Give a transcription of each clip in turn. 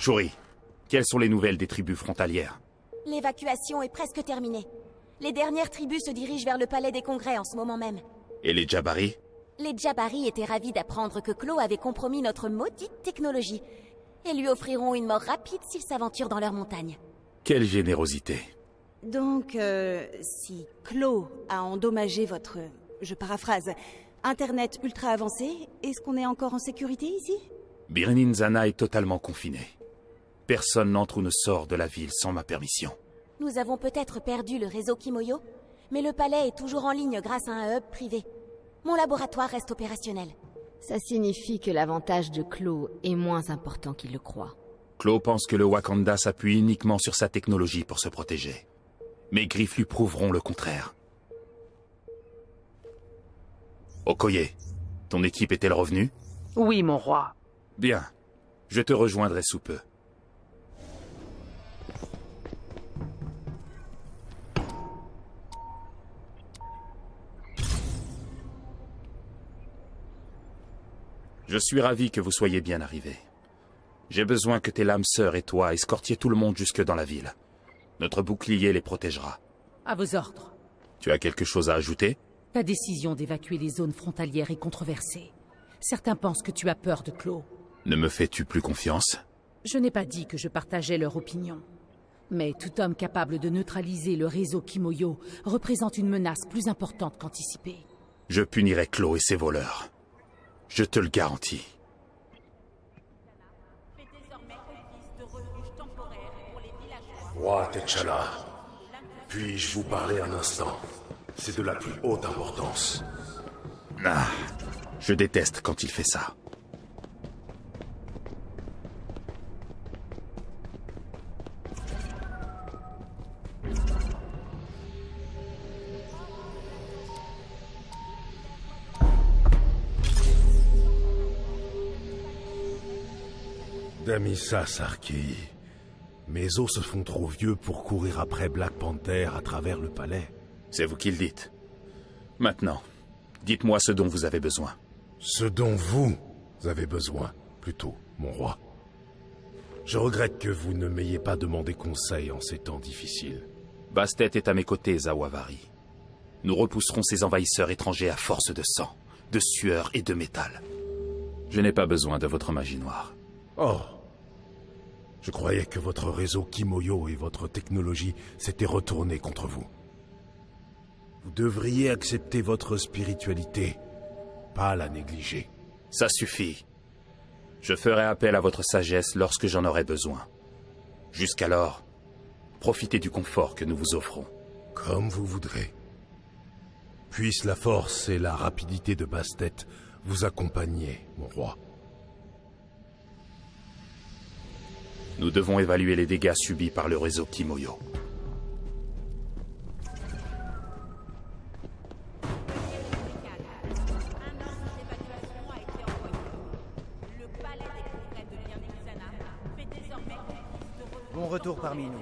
Shuri, quelles sont les nouvelles des tribus frontalières? L'évacuation est presque terminée. Les dernières tribus se dirigent vers le palais des congrès en ce moment même. Et les Jabari? Les Jabari étaient ravis d'apprendre que Klaw avait compromis notre maudite technologie et lui offriront une mort rapide s'il s'aventure dans leur montagne. Quelle générosité. Donc, si Klaw a endommagé votre, je paraphrase, Internet ultra avancé, est-ce qu'on est encore en sécurité ici? Birnin-Zana est totalement confinée. Personne n'entre ou ne sort de la ville sans ma permission. Nous avons peut-être perdu le réseau Kimoyo, mais le palais est toujours en ligne grâce à un hub privé. Mon laboratoire reste opérationnel. Ça signifie que l'avantage de Klaw est moins important qu'il le croit. Klaw pense que le Wakanda s'appuie uniquement sur sa technologie pour se protéger. Mes griffes lui prouveront le contraire. Okoye, ton équipe est-elle revenue? Oui, mon roi. Bien. Je te rejoindrai sous peu. Je suis ravi que vous soyez bien arrivés. J'ai besoin que tes lames sœurs et toi escortiez tout le monde jusque dans la ville. Notre bouclier les protégera. À vos ordres. Tu as quelque chose à ajouter? Ta décision d'évacuer les zones frontalières est controversée. Certains pensent que tu as peur de Klaw. Ne me fais-tu plus confiance? Je n'ai pas dit que je partageais leur opinion. Mais tout homme capable de neutraliser le réseau Kimoyo représente une menace plus importante qu'anticipée. Je punirai Klaw et ses voleurs. Je te le garantis. Roi T'Challa, puis-je vous parler un instant? C'est de la plus haute importance. Ah, je déteste quand il fait ça. Damissa Sarki, mes os se font trop vieux pour courir après Black Panther à travers le palais. C'est vous qui le dites. Maintenant, dites-moi ce dont vous avez besoin. Ce dont vous avez besoin, plutôt, mon roi. Je regrette que vous ne m'ayez pas demandé conseil en ces temps difficiles. Bastet est à mes côtés, Zawavari. Nous repousserons ces envahisseurs étrangers à force de sang, de sueur et de métal. Je n'ai pas besoin de votre magie noire. Oh. Je croyais que votre réseau Kimoyo et votre technologie s'étaient retournés contre vous. Vous devriez accepter votre spiritualité, pas la négliger. Ça suffit. Je ferai appel à votre sagesse lorsque j'en aurai besoin. Jusqu'alors, profitez du confort que nous vous offrons. Comme vous voudrez. Puisse la force et la rapidité de Bastet vous accompagner, mon roi. Nous devons évaluer les dégâts subis par le réseau Kimoyo. Bon retour parmi nous.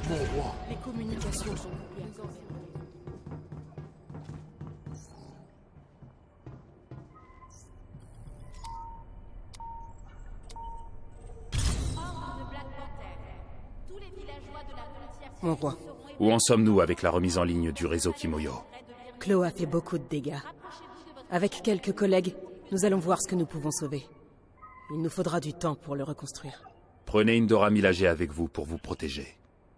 Mon roi. Les communications sont coupées. Mon roi, Où en sommes-nous avec la remise en ligne du réseau Kimoyo? Klaw a fait beaucoup de dégâts. Avec quelques collègues, nous allons voir ce que nous pouvons sauver. Il nous faudra du temps pour le reconstruire. Prenez Indora Milaje avec vous pour vous protéger.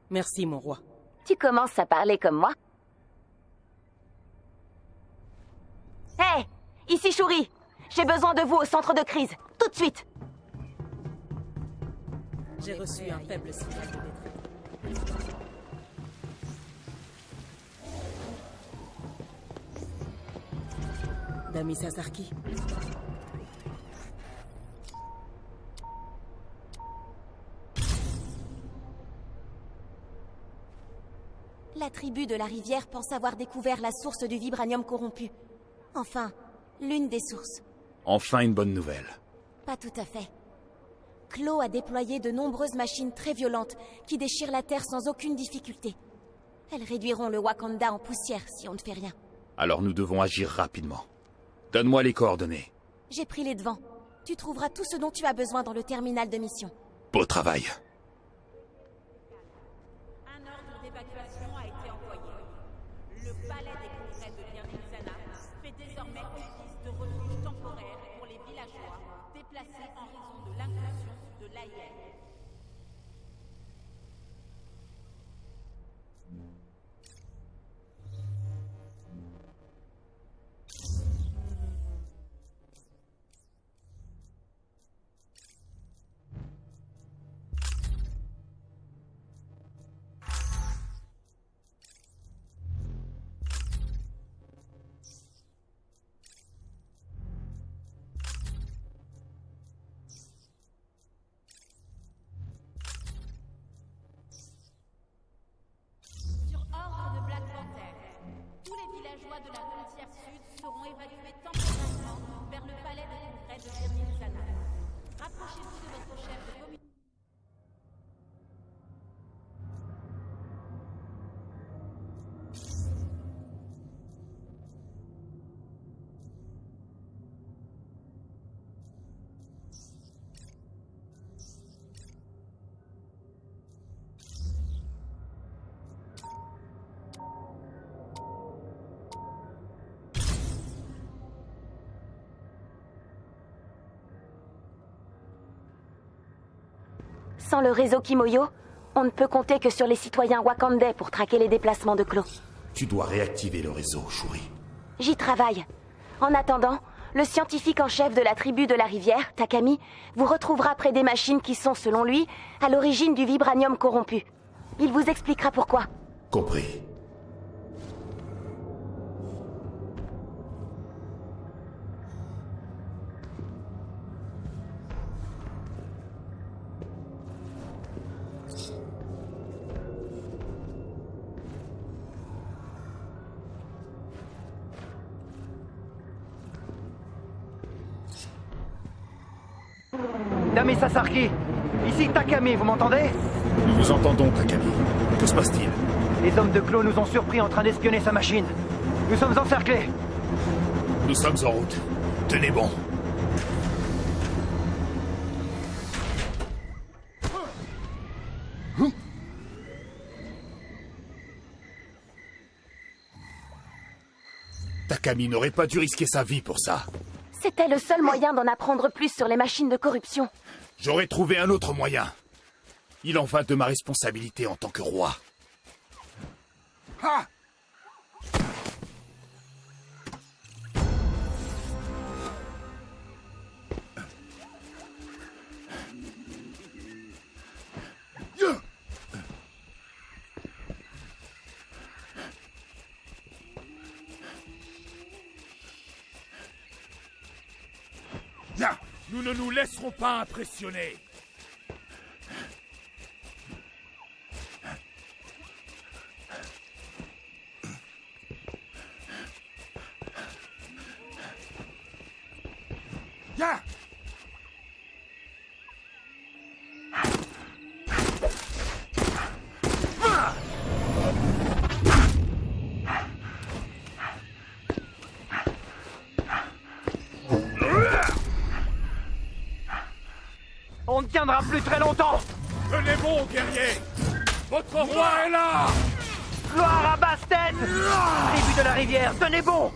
Merci, mon roi. Tu commences à parler comme moi? Hé! Ici Shuri! J'ai besoin de vous au centre de crise, tout de suite! J'ai reçu un faible signal de détresse. Damissa Sarki. La tribu de la rivière pense avoir découvert la source du vibranium corrompu. Enfin, l'une des sources. Enfin une bonne nouvelle. Pas tout à fait. Klaw a déployé de nombreuses machines très violentes qui déchirent la Terre sans aucune difficulté. Elles réduiront le Wakanda en poussière si on ne fait rien. Alors nous devons agir rapidement. Donne-moi les coordonnées. J'ai pris les devants. Tu trouveras tout ce dont tu as besoin dans le terminal de mission. Beau travail. Un ordre d'évacuation a été envoyé. Le palais des congrès de Nirvana fait désormais office de refuge temporaire pour les villageois déplacés en raison de l'inclusion de l'AIM. Sur ordre de Black Panther, tous les villageois de la frontière sud seront évacués temporairement vers le palais de congrès de Nirvana. Rapprochez-vous de votre chef de communauté. Sans le réseau Kimoyo, on ne peut compter que sur les citoyens wakandais pour traquer les déplacements de Klo. Tu dois réactiver le réseau, Shuri. J'y travaille. En attendant, le scientifique en chef de la tribu de la rivière, Takami, vous retrouvera près des machines qui sont, selon lui, à l'origine du vibranium corrompu. Il vous expliquera pourquoi. Compris. Nami Sasaki, ici Takami, vous m'entendez? Nous vous entendons, Takami. Que se passe-t-il? Les hommes de Klo nous ont surpris en train d'espionner sa machine. Nous sommes encerclés. Nous sommes en route. Tenez bon. Takami n'aurait pas dû risquer sa vie pour ça. C'était le seul moyen d'en apprendre plus sur les machines de corruption. J'aurais trouvé un autre moyen. Il en va de ma responsabilité en tant que roi. Ha! Nous ne nous laisserons pas impressionner. Ya! On ne tiendra plus très longtemps. Tenez bon, guerrier! Votre roi est là! Gloire à Bastet! Tribu de la rivière, tenez bon!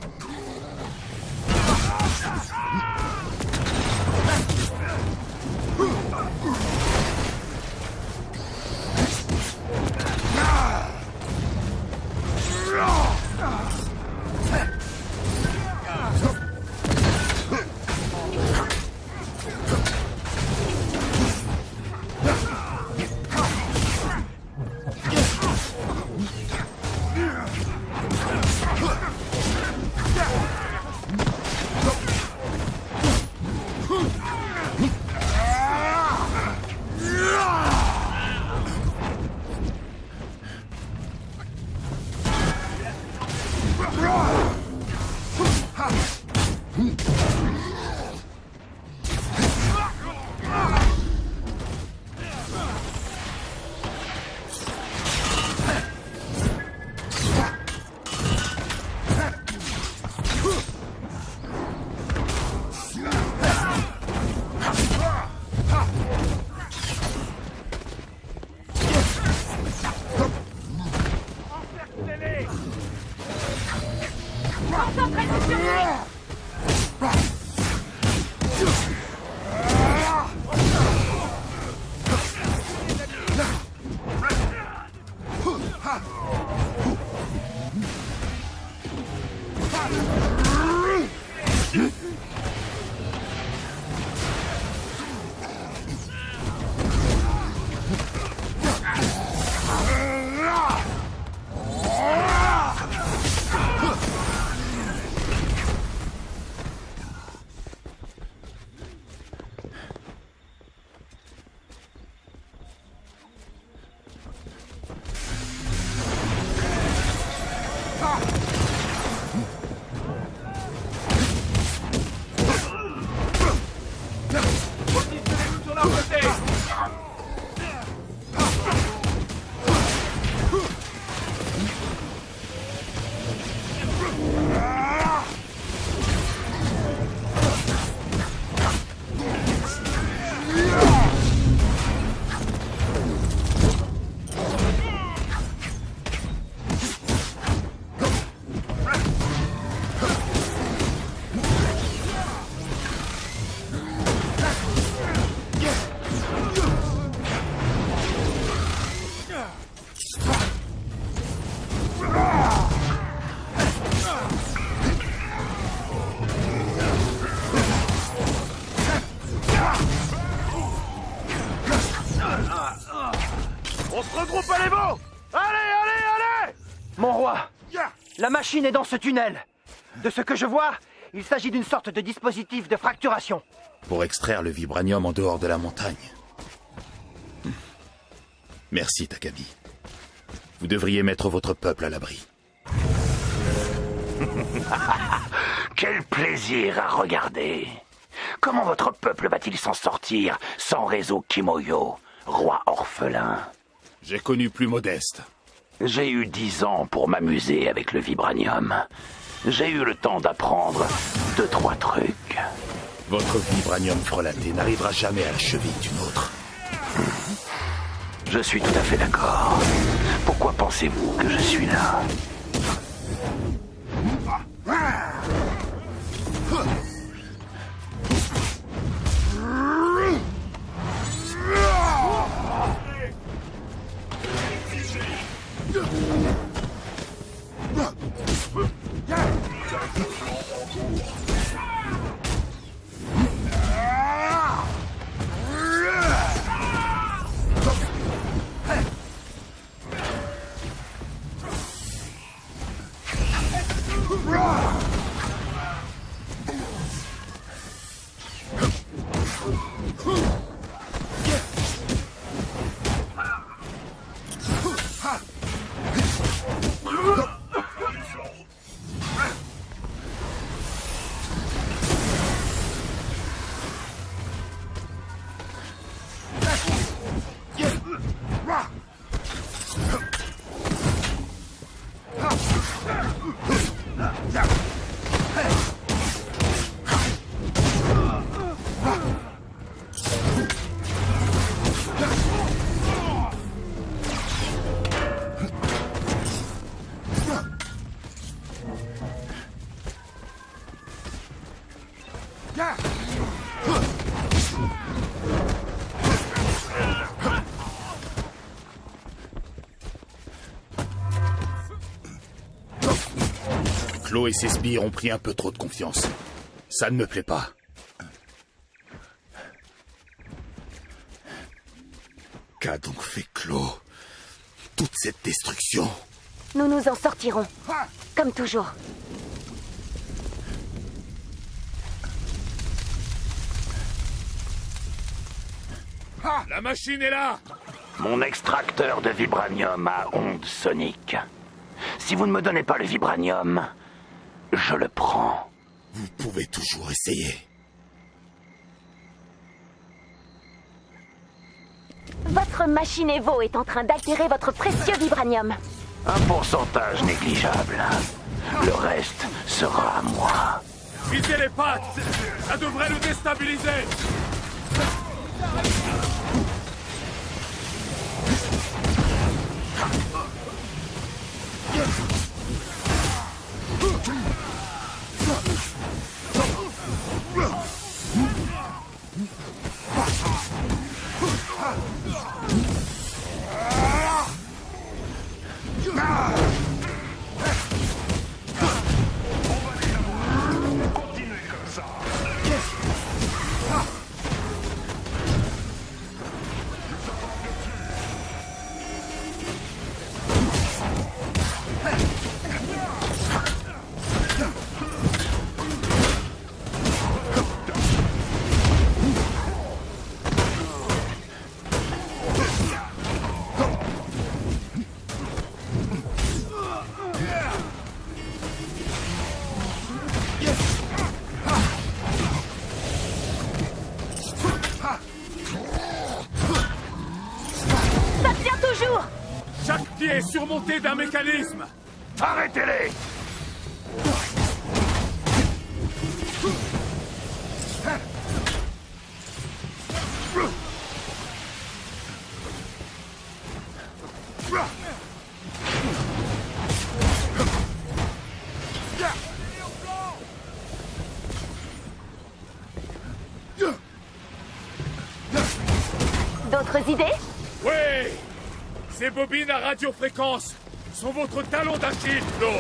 On se regroupe à l'évo! Allez! Mon roi, la machine est dans ce tunnel. De ce que je vois, il s'agit d'une sorte de dispositif de fracturation. Pour extraire le vibranium en dehors de la montagne. Merci, Takami. Vous devriez mettre votre peuple à l'abri. Quel plaisir à regarder. Comment votre peuple va-t-il s'en sortir sans réseau Kimoyo, roi orphelin? J'ai connu plus modeste. J'ai eu 10 ans pour m'amuser avec le vibranium. J'ai eu le temps d'apprendre 2-3 trucs. Votre vibranium frelaté n'arrivera jamais à la cheville d'une autre. Je suis tout à fait d'accord. Pourquoi pensez-vous que je suis là? Clo et ses sbires ont pris un peu trop de confiance. Ça ne me plaît pas. Qu'a donc fait Clo? Toute cette destruction? Nous nous en sortirons. Comme toujours. La machine est là! Mon extracteur de vibranium à ondes soniques. Si vous ne me donnez pas le vibranium, je le prends. Vous pouvez toujours essayer. Votre machine Evo est en train d'altérer votre précieux vibranium. Un pourcentage négligeable. Le reste sera à moi. Visez les pattes! Ça devrait le déstabiliser! surmonté d'un mécanisme. Arrêtez-les! D'autres idées? Oui! Ces bobines à radiofréquence sont votre talon d'Achille, Flo.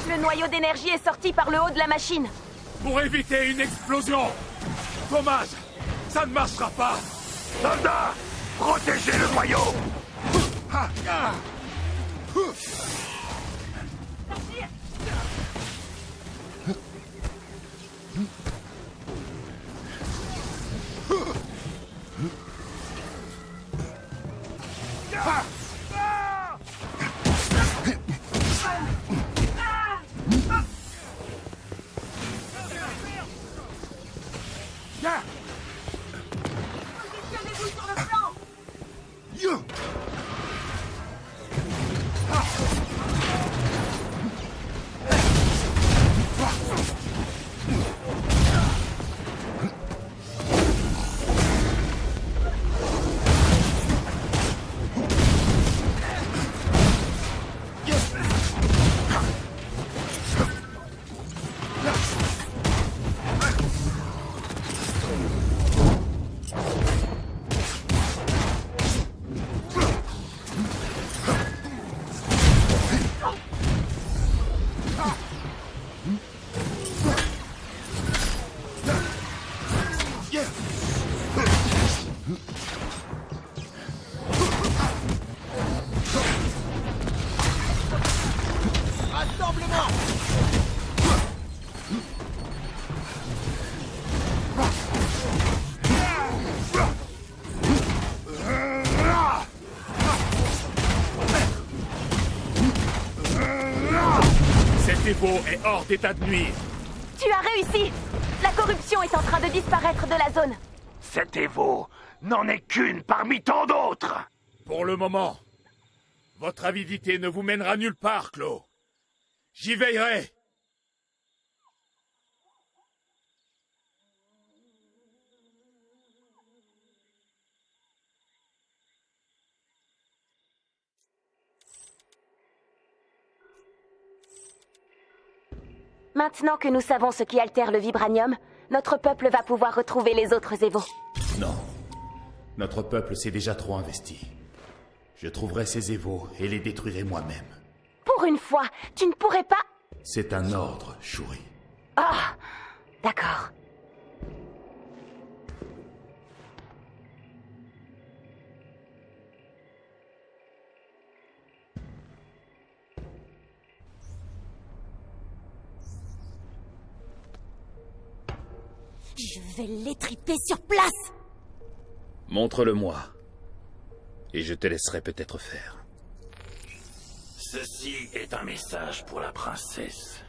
Le noyau d'énergie est sorti par le haut de la machine. Pour éviter une explosion. Dommage, ça ne marchera pas. Soldats, protégez le noyau! Positionnez-vous sur le flanc! Cet Evo est hors d'état de nuire. Tu as réussi! La corruption est en train de disparaître de la zone. Cet Evo n'en est qu'une parmi tant d'autres! Pour le moment, votre avidité ne vous mènera nulle part, Clo. J'y veillerai. Maintenant que nous savons ce qui altère le vibranium, notre peuple va pouvoir retrouver les autres Évos. Non. Notre peuple s'est déjà trop investi. Je trouverai ces Évos et les détruirai moi-même. Pour une fois, tu ne pourrais pas... C'est un ordre, Shuri. Ah, d'accord. Je vais l'étriper sur place! Montre-le-moi. Et je te laisserai peut-être faire. Ceci est un message pour la princesse.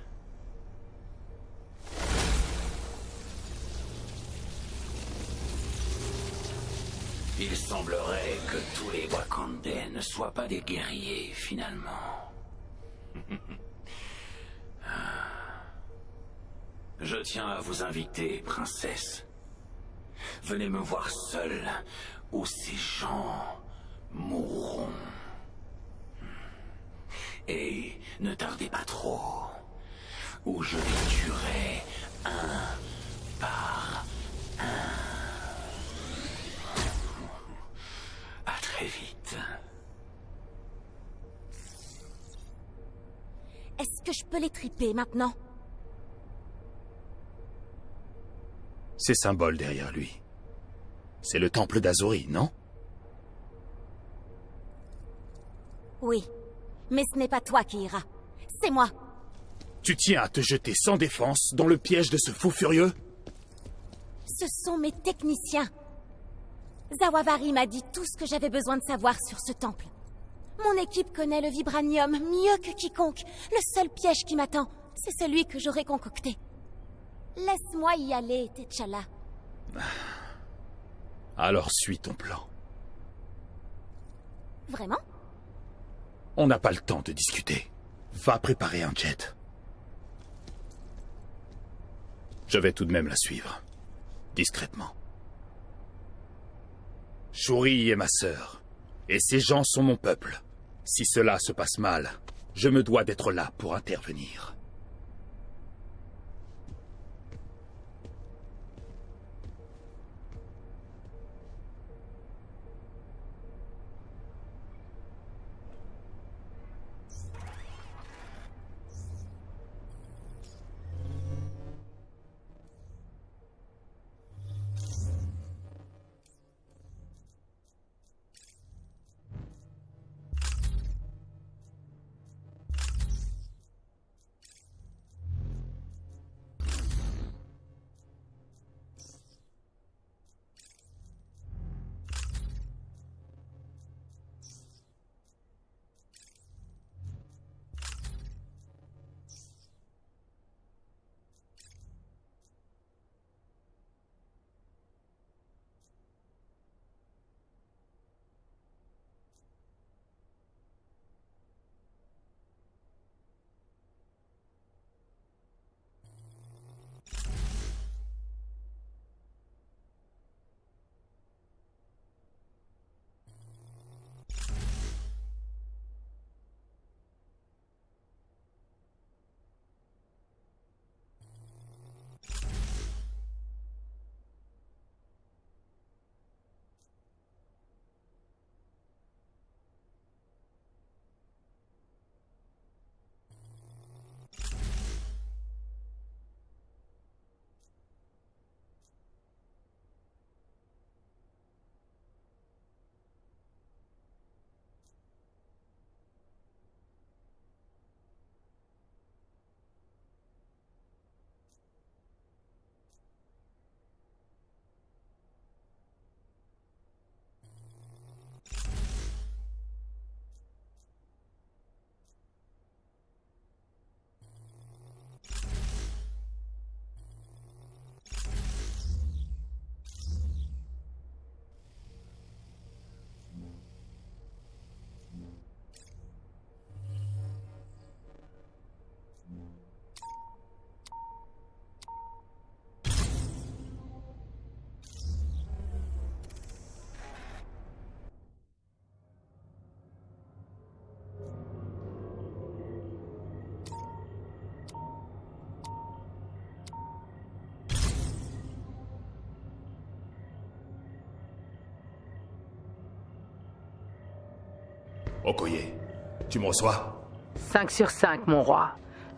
Il semblerait que tous les Wakandais ne soient pas des guerriers, finalement. Je tiens à vous inviter, princesse. Venez me voir seul, ou ces gens mourront. Et ne tardez pas trop, ou je les tuerai un par un. À très vite. Est-ce que je peux les triper maintenant? Ces symboles derrière lui. C'est le temple d'Azuri, non? Oui. Mais ce n'est pas toi qui iras. C'est moi. Tu tiens à te jeter sans défense dans le piège de ce fou furieux? Ce sont mes techniciens. Zawavari m'a dit tout ce que j'avais besoin de savoir sur ce temple. Mon équipe connaît le vibranium mieux que quiconque. Le seul piège qui m'attend, c'est celui que j'aurai concocté. Laisse-moi y aller, T'Challa. Alors suis ton plan. Vraiment? On n'a pas le temps de discuter. Va préparer un jet. Je vais tout de même la suivre. Discrètement. Shuri est ma sœur. Et ces gens sont mon peuple. Si cela se passe mal, je me dois d'être là pour intervenir. Okoye, tu me reçois? 5 sur 5, mon roi.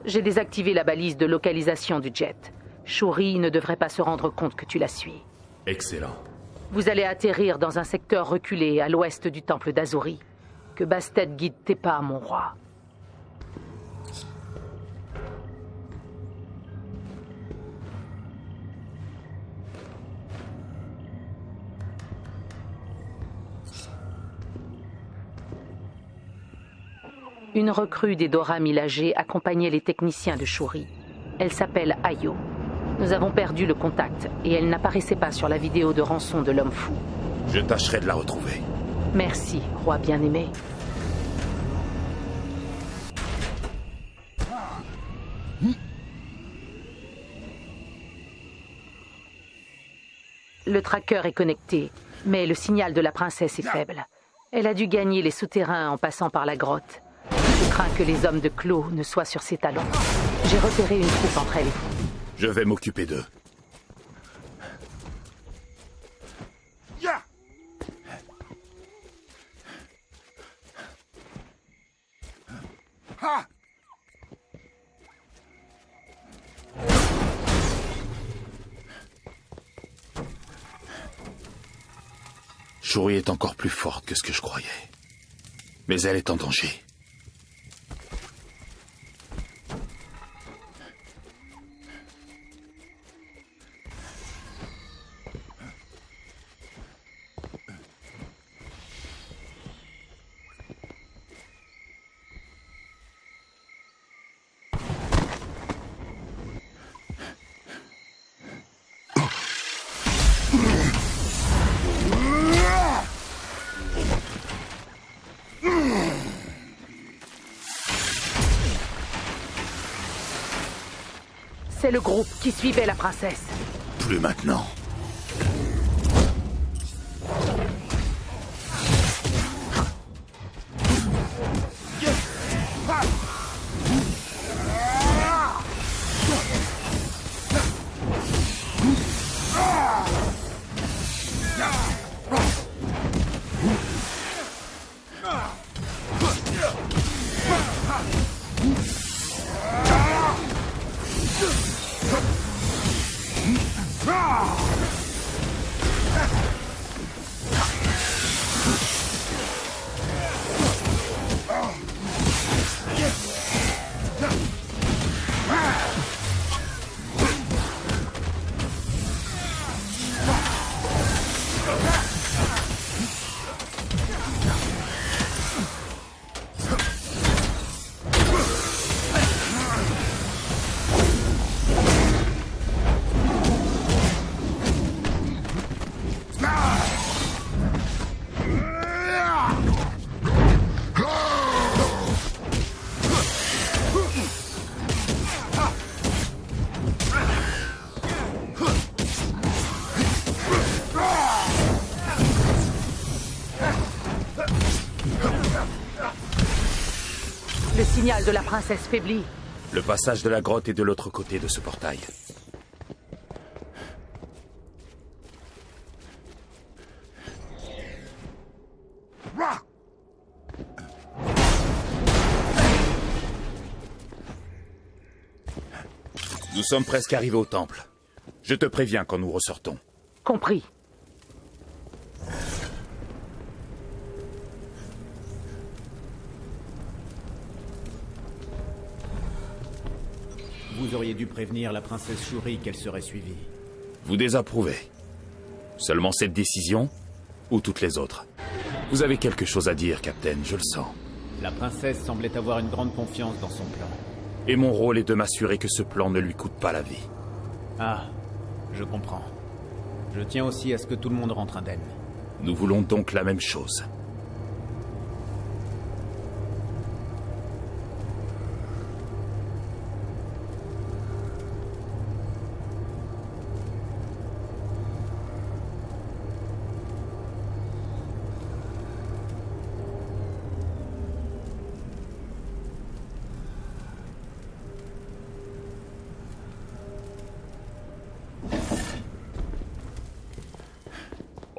J'ai désactivé la balise de localisation du jet. Shuri ne devrait pas se rendre compte que tu la suis. Excellent. Vous allez atterrir dans un secteur reculé à l'ouest du temple d'Azuri. Que Bastet guide tes pas, mon roi. Une recrue des Dora Milaje accompagnait les techniciens de Shuri. Elle s'appelle Ayo. Nous avons perdu le contact et elle n'apparaissait pas sur la vidéo de rançon de l'homme fou. Je tâcherai de la retrouver. Merci, roi bien-aimé. Le tracker est connecté, mais le signal de la princesse est faible. Elle a dû gagner les souterrains en passant par la grotte. Je crains que les hommes de Clos ne soient sur ses talons. J'ai repéré une troupe entre elles et vous. Je vais m'occuper d'eux. Shuri est encore plus forte que ce que je croyais. Mais elle est en danger. C'est le groupe qui suivait la princesse. Plus maintenant. Le signal de la princesse faiblit. Le passage de la grotte est de l'autre côté de ce portail. Nous sommes presque arrivés au temple. Je te préviens quand nous ressortons. Compris. Vous auriez dû prévenir la princesse Shuri qu'elle serait suivie. Vous désapprouvez. Seulement cette décision ou toutes les autres? Vous avez quelque chose à dire, Capitaine, je le sens. La princesse semblait avoir une grande confiance dans son plan. Et mon rôle est de m'assurer que ce plan ne lui coûte pas la vie. Ah, je comprends. Je tiens aussi à ce que tout le monde rentre indemne. Nous voulons donc la même chose.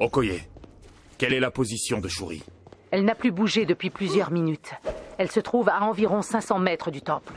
Okoye, quelle est la position de Shuri? Elle n'a plus bougé depuis plusieurs minutes. Elle se trouve à environ 500 mètres du temple.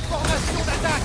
Formation d'attaque!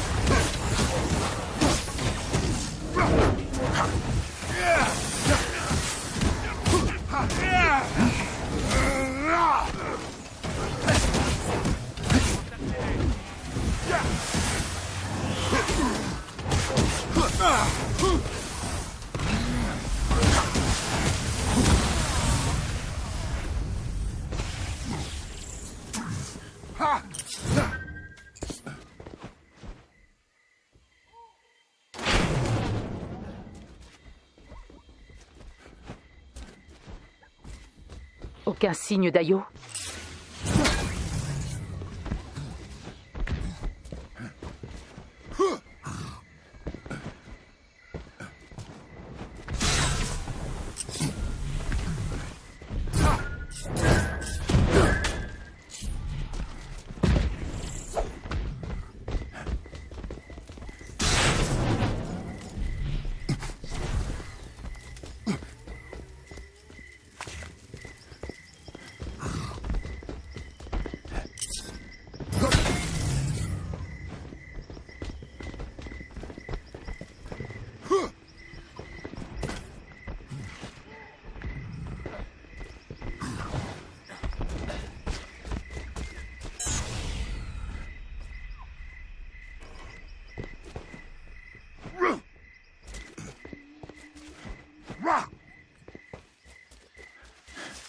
Aucun signe d'Ayo?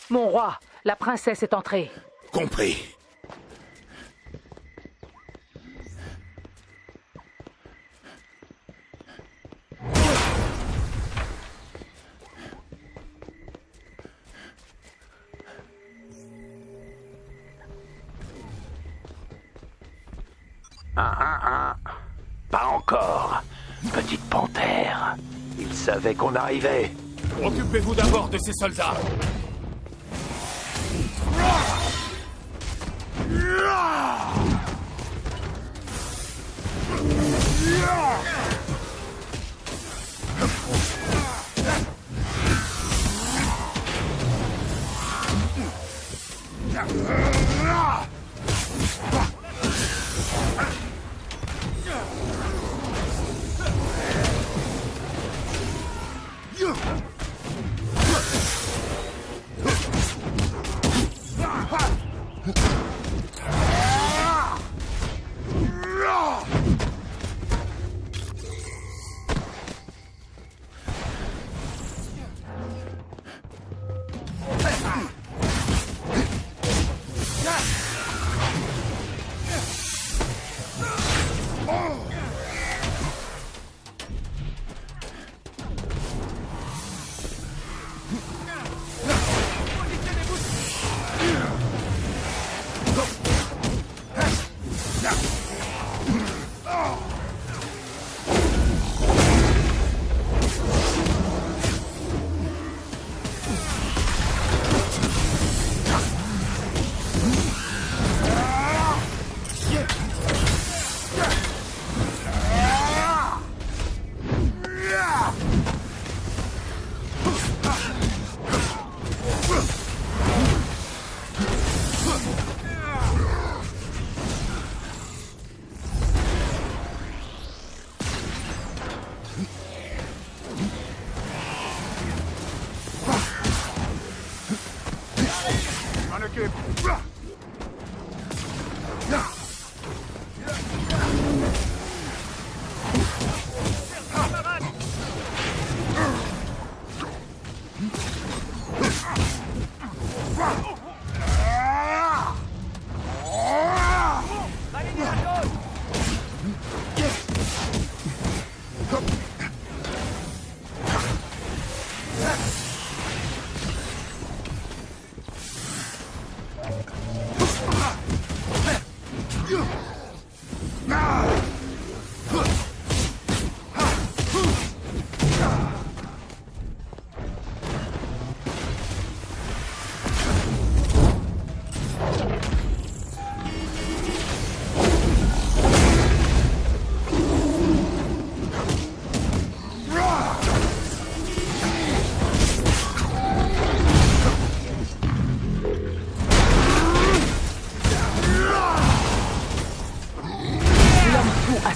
Mon roi, la princesse est entrée. Compris. Pas encore, petite panthère. Il savait qu'on arrivait. Occupez-vous d'abord de ces soldats.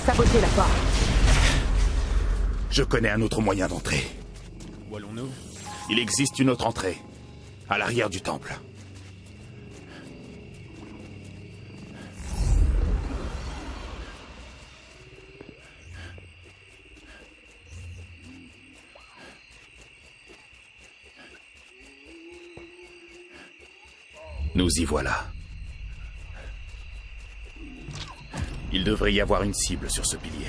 Sabotez la porte. Je connais un autre moyen d'entrer. Où allons-nous? Il existe une autre entrée, à l'arrière du temple. Nous y voilà. Il devrait y avoir une cible sur ce pilier.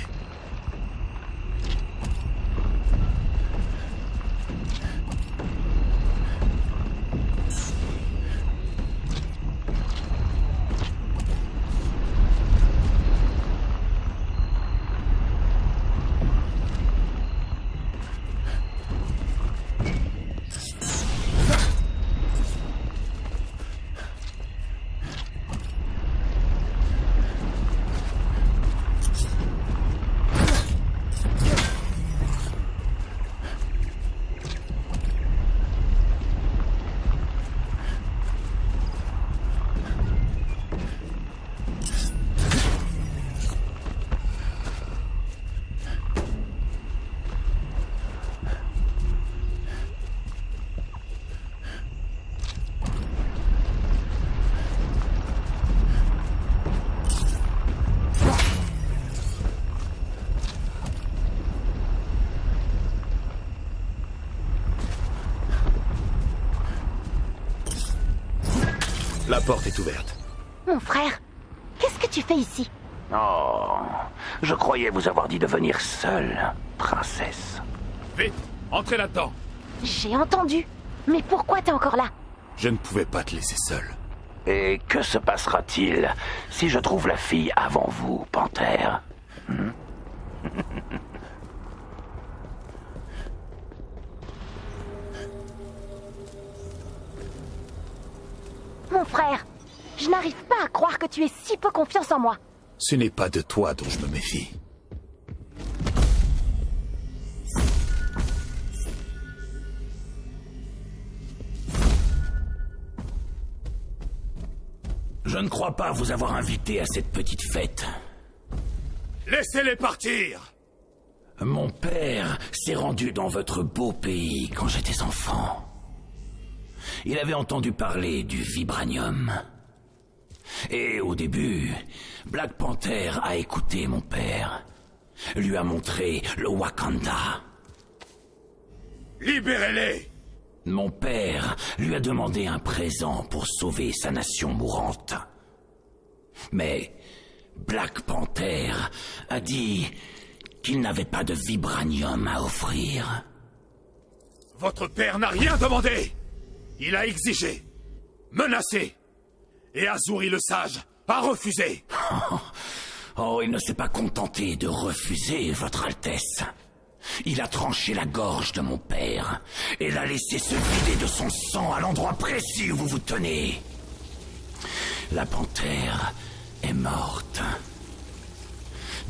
La porte est ouverte. Mon frère, qu'est-ce que tu fais ici? Oh, je croyais vous avoir dit de venir seule, princesse. Vite, entrez là-dedans. J'ai entendu. Mais pourquoi t'es encore là? Je ne pouvais pas te laisser seul. Et que se passera-t-il si je trouve la fille avant vous, Panthère? Mon frère, je n'arrive pas à croire que tu aies si peu confiance en moi. Ce n'est pas de toi dont je me méfie. Je ne crois pas vous avoir invité à cette petite fête. Laissez-les partir! Mon père s'est rendu dans votre beau pays quand j'étais enfant. Il avait entendu parler du vibranium. Et au début, Black Panther a écouté mon père. Lui a montré le Wakanda. Libérez-les! Mon père lui a demandé un présent pour sauver sa nation mourante. Mais Black Panther a dit qu'il n'avait pas de vibranium à offrir. Votre père n'a rien demandé! Il a exigé, menacé, et Azuri le Sage a refusé. Oh, il ne s'est pas contenté de refuser, Votre Altesse. Il a tranché la gorge de mon père et l'a laissé se vider de son sang à l'endroit précis où vous vous tenez. La panthère est morte.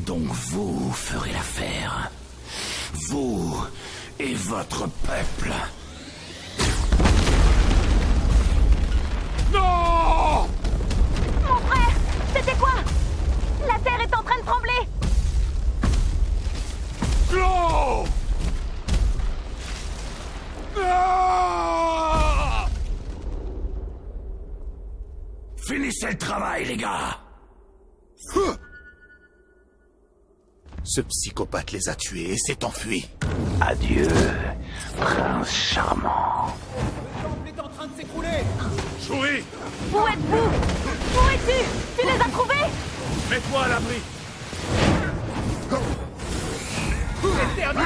Donc vous ferez l'affaire. Vous et votre peuple. Non! Mon frère, c'était quoi? La terre est en train de trembler. Clos! Ah! Finissez le travail, les gars! Ce psychopathe les a tués et s'est enfui. Adieu, prince charmant. Le temple est en train de s'écrouler! Shuri! Où êtes-vous? Où es-tu? Tu les as trouvés? Mets-toi à l'abri! C'est terminé!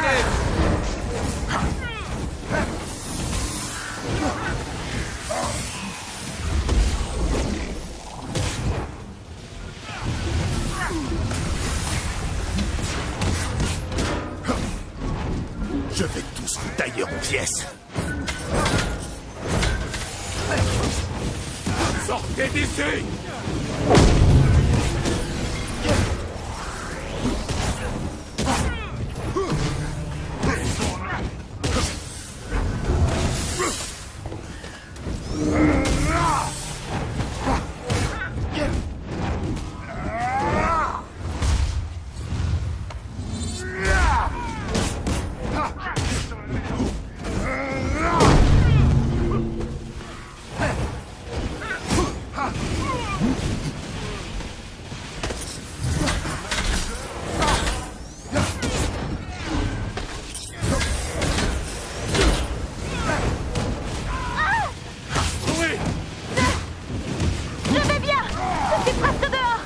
Je vais tous vous tailler en pièces. Sortez d'ici! Je vais bien. Je suis presque dehors.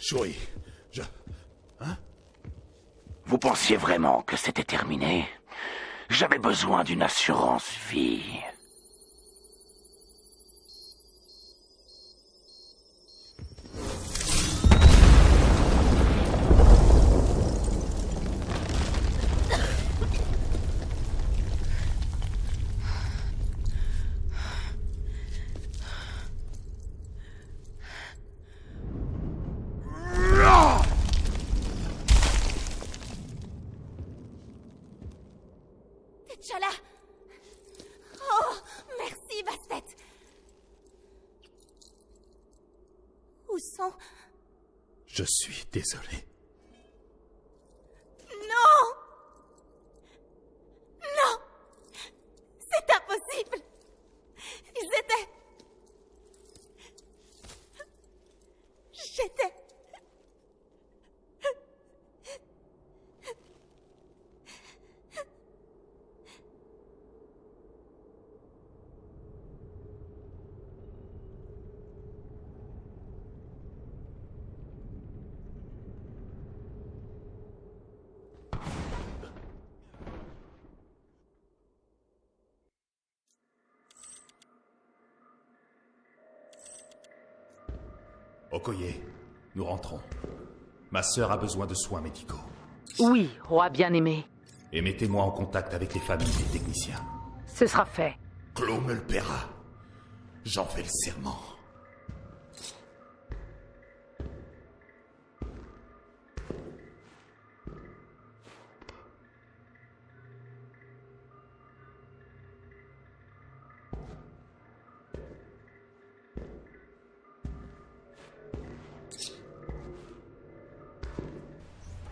Shuri, Hein? Vous pensiez vraiment que c'était terminé? J'avais besoin d'une assurance vie. T'Challa! Oh, merci, Bastet! Où sont... Je suis désolé. Non! Non! C'est impossible! Ils étaient... J'étais... Okoye, nous rentrons. Ma sœur a besoin de soins médicaux. Oui, roi bien-aimé. Et mettez-moi en contact avec les familles des techniciens. Ce sera fait. Clos me le paiera. J'en fais le serment.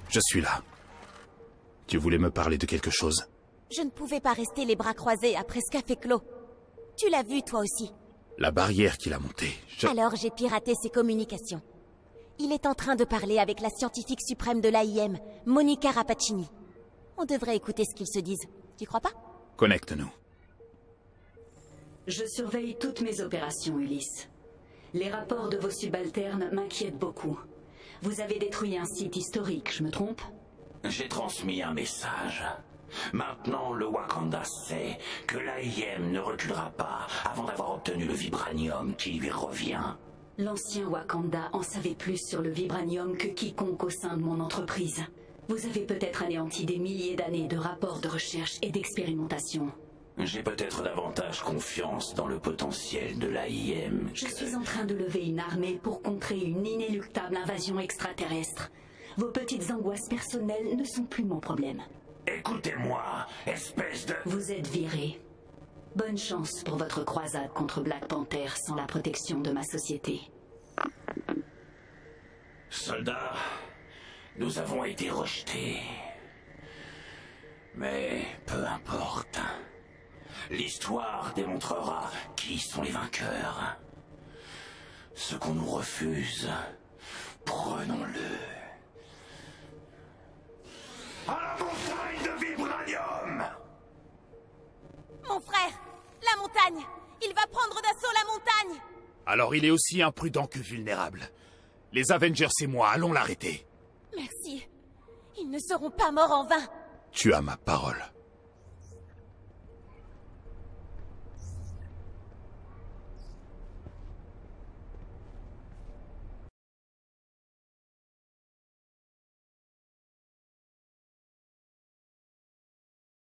Je suis là. Tu voulais me parler de quelque chose? Je ne pouvais pas rester les bras croisés après ce qu'a fait Clos. Tu l'as vu, toi aussi. La barrière qu'il a montée, Alors j'ai piraté ses communications. Il est en train de parler avec la scientifique suprême de l'AIM, Monica Rappaccini. On devrait écouter ce qu'ils se disent. Tu crois pas? Connecte-nous. Je surveille toutes mes opérations, Ulysse. Les rapports de vos subalternes m'inquiètent beaucoup. Vous avez détruit un site historique, je me trompe? J'ai transmis un message. Maintenant, le Wakanda sait que l'AIM ne reculera pas avant d'avoir obtenu le vibranium qui lui revient. L'ancien Wakanda en savait plus sur le vibranium que quiconque au sein de mon entreprise. Vous avez peut-être anéanti des milliers d'années de rapports de recherche et d'expérimentation. J'ai peut-être davantage confiance dans le potentiel de l'AIM. Je suis en train de lever une armée pour contrer une inéluctable invasion extraterrestre. Vos petites angoisses personnelles ne sont plus mon problème. Écoutez-moi, espèce de... Vous êtes viré. Bonne chance pour votre croisade contre Black Panther sans la protection de ma société. Soldats, nous avons été rejetés. Mais peu importe. L'histoire démontrera qui sont les vainqueurs. Ce qu'on nous refuse, prenons-le. À la montagne de vibranium! Mon frère! La montagne! Il va prendre d'assaut la montagne! Alors il est aussi imprudent que vulnérable. Les Avengers et moi allons l'arrêter. Merci. Ils ne seront pas morts en vain. Tu as ma parole.